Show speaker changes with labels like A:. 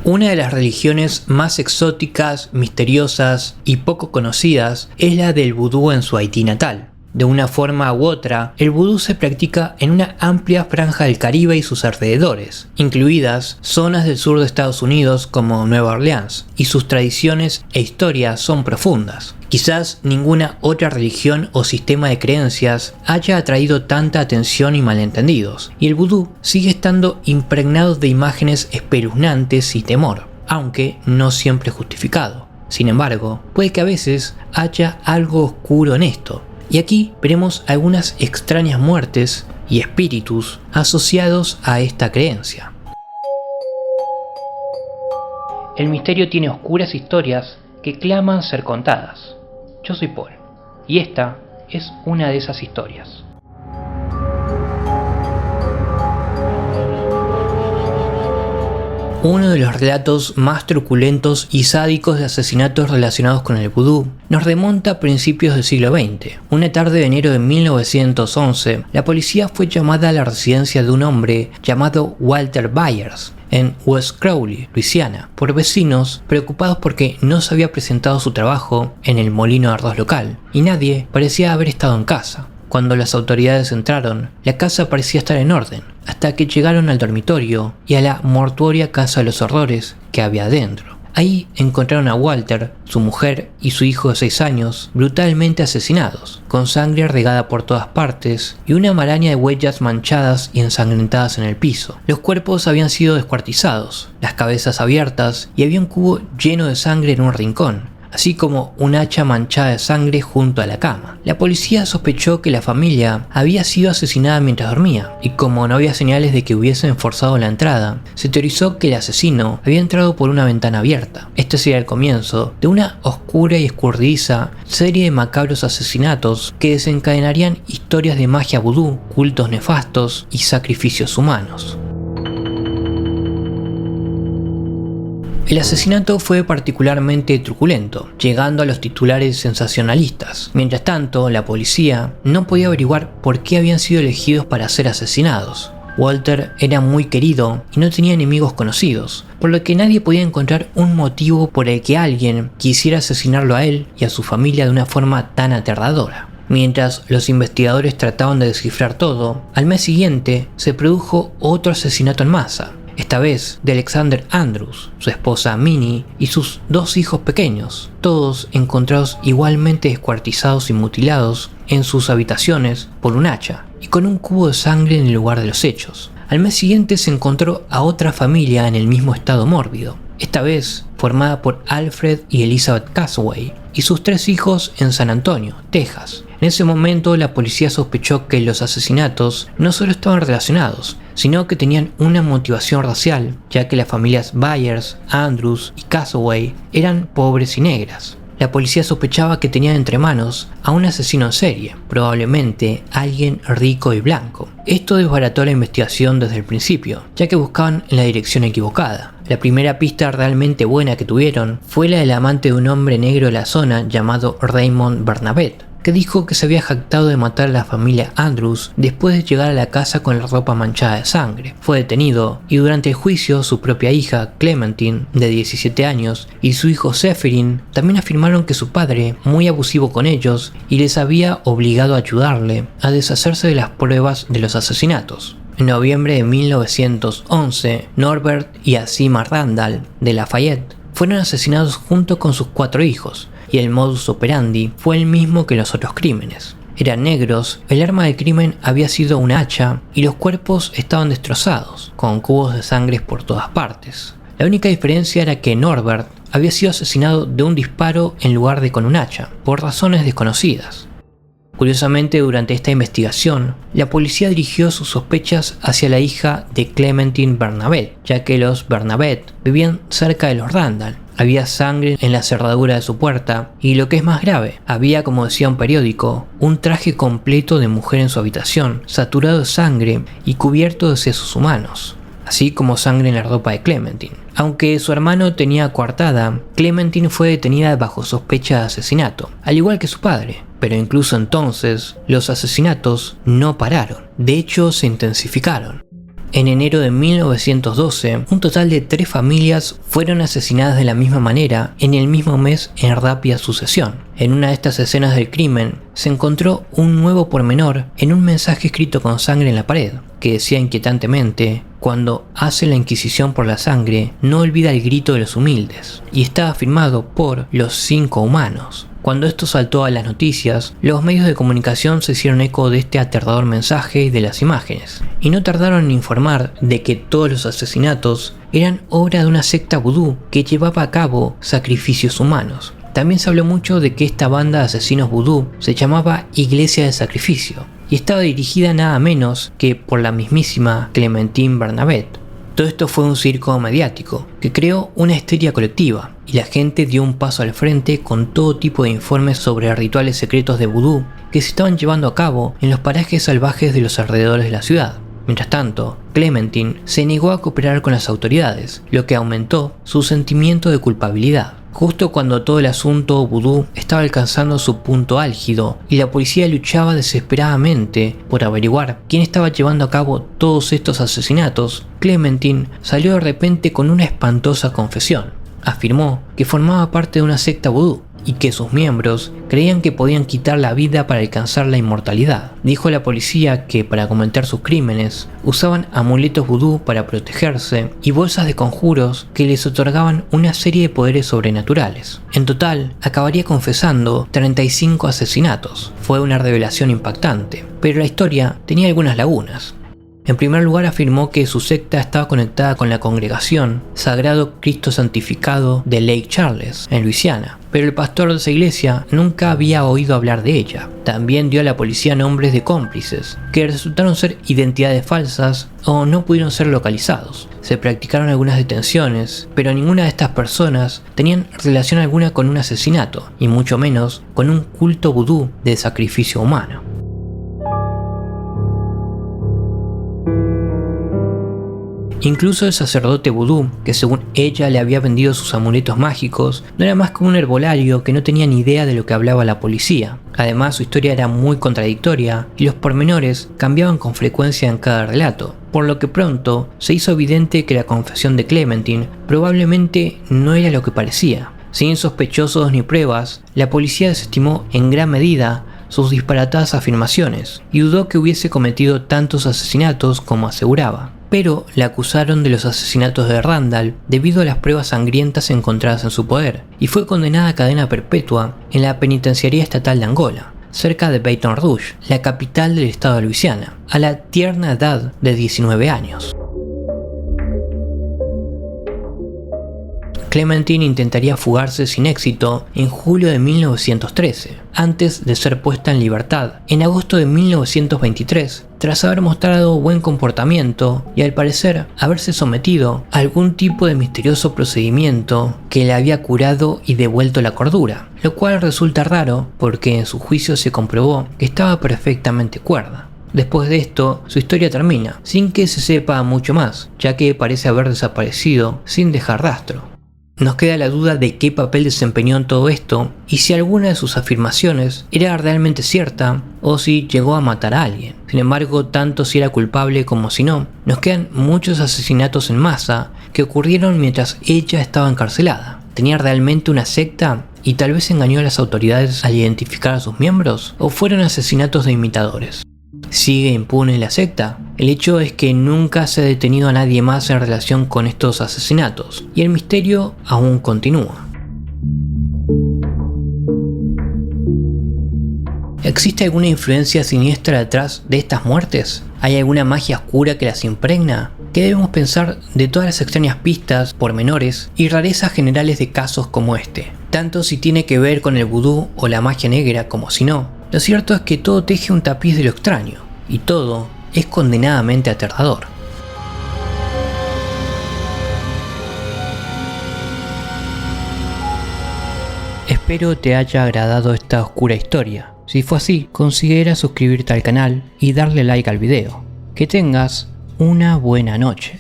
A: Una de las religiones más exóticas, misteriosas y poco conocidas es la del vudú en su Haití natal. De una forma u otra, el vudú se practica en una amplia franja del Caribe y sus alrededores, incluidas zonas del sur de Estados Unidos como Nueva Orleans, y sus tradiciones e historias son profundas. Quizás ninguna otra religión o sistema de creencias haya atraído tanta atención y malentendidos, y el vudú sigue estando impregnado de imágenes espeluznantes y temor, aunque no siempre justificado. Sin embargo, puede que a veces haya algo oscuro en esto, y aquí veremos algunas extrañas muertes y espíritus asociados a esta creencia. El misterio tiene oscuras historias que claman ser contadas. Yo soy Paul, y esta es una de esas historias. Uno de los relatos más truculentos y sádicos de asesinatos relacionados con el vudú nos remonta a principios del siglo XX. Una tarde de enero de 1911, la policía fue llamada a la residencia de un hombre llamado Walter Byers, en West Crowley, Luisiana, por vecinos preocupados porque no se había presentado su trabajo en el molino de arroz local, y nadie parecía haber estado en casa. Cuando las autoridades entraron, la casa parecía estar en orden, hasta que llegaron al dormitorio y a la mortuoria casa de los horrores que había adentro. Ahí encontraron a Walter, su mujer y su hijo de 6 años brutalmente asesinados, con sangre regada por todas partes y una maraña de huellas manchadas y ensangrentadas en el piso. Los cuerpos habían sido descuartizados, las cabezas abiertas y había un cubo lleno de sangre en un rincón, así como un hacha manchada de sangre junto a la cama. La policía sospechó que la familia había sido asesinada mientras dormía, y como no había señales de que hubiesen forzado la entrada, se teorizó que el asesino había entrado por una ventana abierta. Este sería el comienzo de una oscura y escurridiza serie de macabros asesinatos que desencadenarían historias de magia vudú, cultos nefastos y sacrificios humanos. El asesinato fue particularmente truculento, llegando a los titulares sensacionalistas. Mientras tanto, la policía no podía averiguar por qué habían sido elegidos para ser asesinados. Walter era muy querido y no tenía enemigos conocidos, por lo que nadie podía encontrar un motivo por el que alguien quisiera asesinarlo a él y a su familia de una forma tan aterradora. Mientras los investigadores trataban de descifrar todo, al mes siguiente se produjo otro asesinato en masa. Esta vez de Alexander Andrews, su esposa Minnie y sus 2 hijos pequeños, todos encontrados igualmente descuartizados y mutilados en sus habitaciones por un hacha y con un cubo de sangre en el lugar de los hechos. Al mes siguiente se encontró a otra familia en el mismo estado mórbido, esta vez formada por Alfred y Elizabeth Casway y sus 3 hijos en San Antonio, Texas. En ese momento la policía sospechó que los asesinatos no solo estaban relacionados, sino que tenían una motivación racial, ya que las familias Byers, Andrews y Casway eran pobres y negras. La policía sospechaba que tenían entre manos a un asesino en serie, probablemente alguien rico y blanco. Esto desbarató la investigación desde el principio, ya que buscaban en la dirección equivocada. La primera pista realmente buena que tuvieron fue la del amante de un hombre negro de la zona llamado Raymond Bernabet, que dijo que se había jactado de matar a la familia Andrews después de llegar a la casa con la ropa manchada de sangre. Fue detenido y durante el juicio su propia hija Clementine, de 17 años, y su hijo Zephyrin también afirmaron que su padre, muy abusivo con ellos, y les había obligado a ayudarle a deshacerse de las pruebas de los asesinatos. En noviembre de 1911, Norbert y Asima Randall, de Lafayette, fueron asesinados junto con sus 4 hijos, y el modus operandi fue el mismo que los otros crímenes. Eran negros, el arma del crimen había sido un hacha y los cuerpos estaban destrozados, con cubos de sangre por todas partes. La única diferencia era que Norbert había sido asesinado de un disparo en lugar de con un hacha, por razones desconocidas. Curiosamente, durante esta investigación, la policía dirigió sus sospechas hacia la hija de Clementine Bernabet, ya que los Bernabet vivían cerca de los Randall. Había sangre en la cerradura de su puerta y, lo que es más grave, había, como decía un periódico, un traje completo de mujer en su habitación, saturado de sangre y cubierto de sesos humanos, así como sangre en la ropa de Clementine. Aunque su hermano tenía coartada, Clementine fue detenida bajo sospecha de asesinato, al igual que su padre. Pero incluso entonces, los asesinatos no pararon, de hecho se intensificaron. En enero de 1912, un total de 3 familias fueron asesinadas de la misma manera en el mismo mes en rápida sucesión. En una de estas escenas del crimen se encontró un nuevo pormenor en un mensaje escrito con sangre en la pared, que decía inquietantemente: cuando hace la inquisición por la sangre, no olvida el grito de los humildes, y estaba firmado por los 5 humanos. Cuando esto saltó a las noticias, los medios de comunicación se hicieron eco de este aterrador mensaje y de las imágenes, y no tardaron en informar de que todos los asesinatos eran obra de una secta vudú que llevaba a cabo sacrificios humanos. También se habló mucho de que esta banda de asesinos vudú se llamaba Iglesia de Sacrificio, y estaba dirigida nada menos que por la mismísima Clementine Bernabet. Todo esto fue un circo mediático que creó una histeria colectiva, y la gente dio un paso al frente con todo tipo de informes sobre rituales secretos de vudú que se estaban llevando a cabo en los parajes salvajes de los alrededores de la ciudad. Mientras tanto, Clementine se negó a cooperar con las autoridades, lo que aumentó su sentimiento de culpabilidad. Justo cuando todo el asunto vudú estaba alcanzando su punto álgido y la policía luchaba desesperadamente por averiguar quién estaba llevando a cabo todos estos asesinatos, Clementine salió de repente con una espantosa confesión. Afirmó que formaba parte de una secta vudú y que sus miembros creían que podían quitar la vida para alcanzar la inmortalidad. Dijo a la policía que para cometer sus crímenes usaban amuletos vudú para protegerse y bolsas de conjuros que les otorgaban una serie de poderes sobrenaturales. En total, acabaría confesando 35 asesinatos. Fue una revelación impactante, pero la historia tenía algunas lagunas. En primer lugar, afirmó que su secta estaba conectada con la congregación Sagrado Cristo Santificado de Lake Charles, en Luisiana, pero el pastor de esa iglesia nunca había oído hablar de ella. También dio a la policía nombres de cómplices, que resultaron ser identidades falsas o no pudieron ser localizados. Se practicaron algunas detenciones, pero ninguna de estas personas tenían relación alguna con un asesinato, y mucho menos con un culto vudú de sacrificio humano. Incluso el sacerdote vudú, que según ella le había vendido sus amuletos mágicos, no era más que un herbolario que no tenía ni idea de lo que hablaba la policía. Además, su historia era muy contradictoria y los pormenores cambiaban con frecuencia en cada relato, por lo que pronto se hizo evidente que la confesión de Clementine probablemente no era lo que parecía. Sin sospechosos ni pruebas, la policía desestimó en gran medida sus disparatadas afirmaciones y dudó que hubiese cometido tantos asesinatos como aseguraba. Pero la acusaron de los asesinatos de Randall debido a las pruebas sangrientas encontradas en su poder, y fue condenada a cadena perpetua en la penitenciaría estatal de Angola, cerca de Baton Rouge, la capital del estado de Luisiana, a la tierna edad de 19 años. Clementine intentaría fugarse sin éxito en julio de 1913, antes de ser puesta en libertad en agosto de 1923, tras haber mostrado buen comportamiento y al parecer haberse sometido a algún tipo de misterioso procedimiento que le había curado y devuelto la cordura, lo cual resulta raro porque en su juicio se comprobó que estaba perfectamente cuerda. Después de esto, su historia termina, sin que se sepa mucho más, ya que parece haber desaparecido sin dejar rastro. Nos queda la duda de qué papel desempeñó en todo esto y si alguna de sus afirmaciones era realmente cierta o si llegó a matar a alguien. Sin embargo, tanto si era culpable como si no, nos quedan muchos asesinatos en masa que ocurrieron mientras ella estaba encarcelada. ¿Tenía realmente una secta y tal vez engañó a las autoridades al identificar a sus miembros? ¿O fueron asesinatos de imitadores? ¿Sigue impune la secta? El hecho es que nunca se ha detenido a nadie más en relación con estos asesinatos, y el misterio aún continúa. ¿Existe alguna influencia siniestra detrás de estas muertes? ¿Hay alguna magia oscura que las impregna? ¿Qué debemos pensar de todas las extrañas pistas, pormenores y rarezas generales de casos como este? Tanto si tiene que ver con el vudú o la magia negra como si no. Lo cierto es que todo teje un tapiz de lo extraño, y todo es condenadamente aterrador. Espero te haya agradado esta oscura historia. Si fue así, considera suscribirte al canal y darle like al video. Que tengas una buena noche.